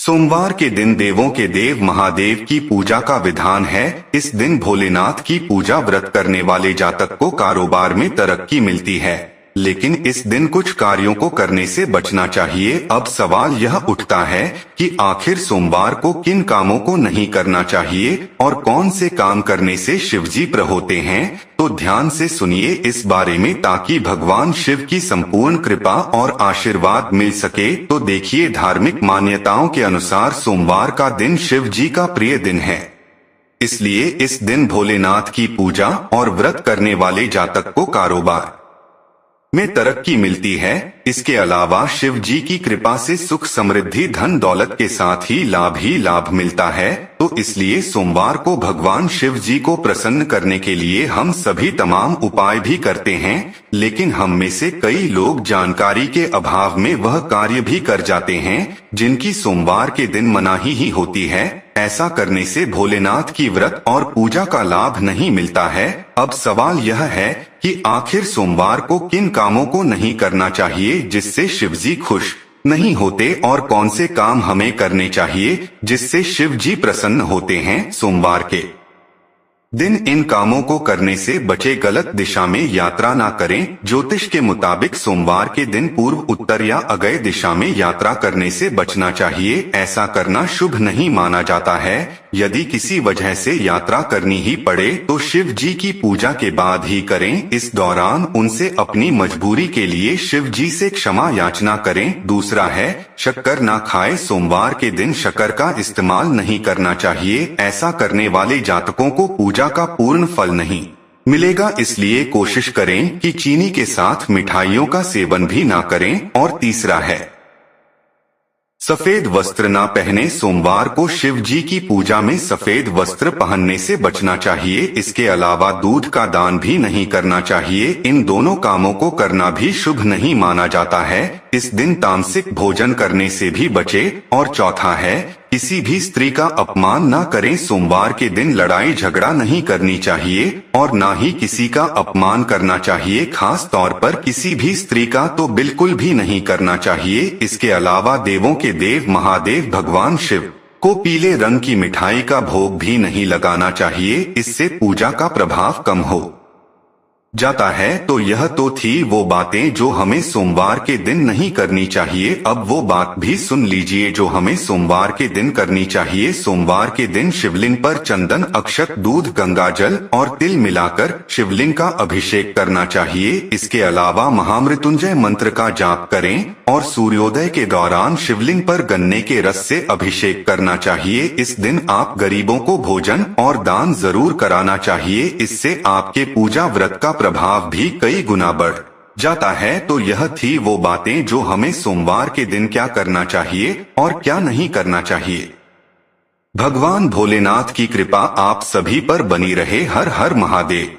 सोमवार के दिन देवों के देव महादेव की पूजा का विधान है। इस दिन भोलेनाथ की पूजा व्रत करने वाले जातक को कारोबार में तरक्की मिलती है, लेकिन इस दिन कुछ कार्यों को करने से बचना चाहिए। अब सवाल यह उठता है कि आखिर सोमवार को किन कामों को नहीं करना चाहिए और कौन से काम करने से शिवजी प्रसन्न होते हैं। तो ध्यान से सुनिए इस बारे में, ताकि भगवान शिव की संपूर्ण कृपा और आशीर्वाद मिल सके। तो देखिए, धार्मिक मान्यताओं के अनुसार सोमवार का दिन शिव जी का प्रिय दिन है, इसलिए इस दिन भोलेनाथ की पूजा और व्रत करने वाले जातक को कारोबार में तरक्की मिलती है। इसके अलावा शिव जी की कृपा से सुख समृद्धि धन दौलत के साथ ही लाभ मिलता है। तो इसलिए सोमवार को भगवान शिव जी को प्रसन्न करने के लिए हम सभी तमाम उपाय भी करते हैं, लेकिन हम में से कई लोग जानकारी के अभाव में वह कार्य भी कर जाते हैं जिनकी सोमवार के दिन मनाही ही होती है। ऐसा करने से भोलेनाथ की व्रत और पूजा का लाभ नहीं मिलता है। अब सवाल यह है कि आखिर सोमवार को किन कामों को नहीं करना चाहिए जिससे शिवजी खुश नहीं होते, और कौन से काम हमें करने चाहिए जिससे शिव जी प्रसन्न होते हैं। सोमवार के दिन इन कामों को करने से बचे। गलत दिशा में यात्रा ना करें। ज्योतिष के मुताबिक सोमवार के दिन पूर्व, उत्तर या अगय दिशा में यात्रा करने से बचना चाहिए। ऐसा करना शुभ नहीं माना जाता है। यदि किसी वजह से यात्रा करनी ही पड़े तो शिव जी की पूजा के बाद ही करें। इस दौरान उनसे अपनी मजबूरी के लिए शिव जी से क्षमा याचना करें। दूसरा है, शक्कर ना खाएं। सोमवार के दिन शक्कर का इस्तेमाल नहीं करना चाहिए। ऐसा करने वाले जातकों को पूजा का पूर्ण फल नहीं मिलेगा, इसलिए कोशिश करें कि चीनी के साथ मिठाइयों का सेवन भी ना करें। और तीसरा है, सफेद वस्त्र ना पहने। सोमवार को शिव जी की पूजा में सफेद वस्त्र पहनने से बचना चाहिए। इसके अलावा दूध का दान भी नहीं करना चाहिए। इन दोनों कामों को करना भी शुभ नहीं माना जाता है। इस दिन तामसिक भोजन करने से भी बचे। और चौथा है, किसी भी स्त्री का अपमान ना करें। सोमवार के दिन लड़ाई झगड़ा नहीं करनी चाहिए और ना ही किसी का अपमान करना चाहिए, खास तौर पर किसी भी स्त्री का तो बिल्कुल भी नहीं करना चाहिए। इसके अलावा देवों के देव महादेव भगवान शिव को पीले रंग की मिठाई का भोग भी नहीं लगाना चाहिए। इससे पूजा का प्रभाव कम हो जाता है। तो यह तो थी वो बातें जो हमें सोमवार के दिन नहीं करनी चाहिए। अब वो बात भी सुन लीजिए जो हमें सोमवार के दिन करनी चाहिए। सोमवार के दिन शिवलिंग पर चंदन, अक्षत, दूध, गंगा जल और तिल मिलाकर शिवलिंग का अभिषेक करना चाहिए। इसके अलावा महामृत्युंजय मंत्र का जाप करें और सूर्योदय के दौरान शिवलिंग पर गन्ने के रस से अभिषेक करना चाहिए। इस दिन आप गरीबों को भोजन और दान जरूर कराना चाहिए। इससे आपके पूजा व्रत का प्रभाव भी कई गुना बढ़ जाता है। तो यह थी वो बातें जो हमें सोमवार के दिन क्या करना चाहिए और क्या नहीं करना चाहिए। भगवान भोलेनाथ की कृपा आप सभी पर बनी रहे। हर हर महादेव।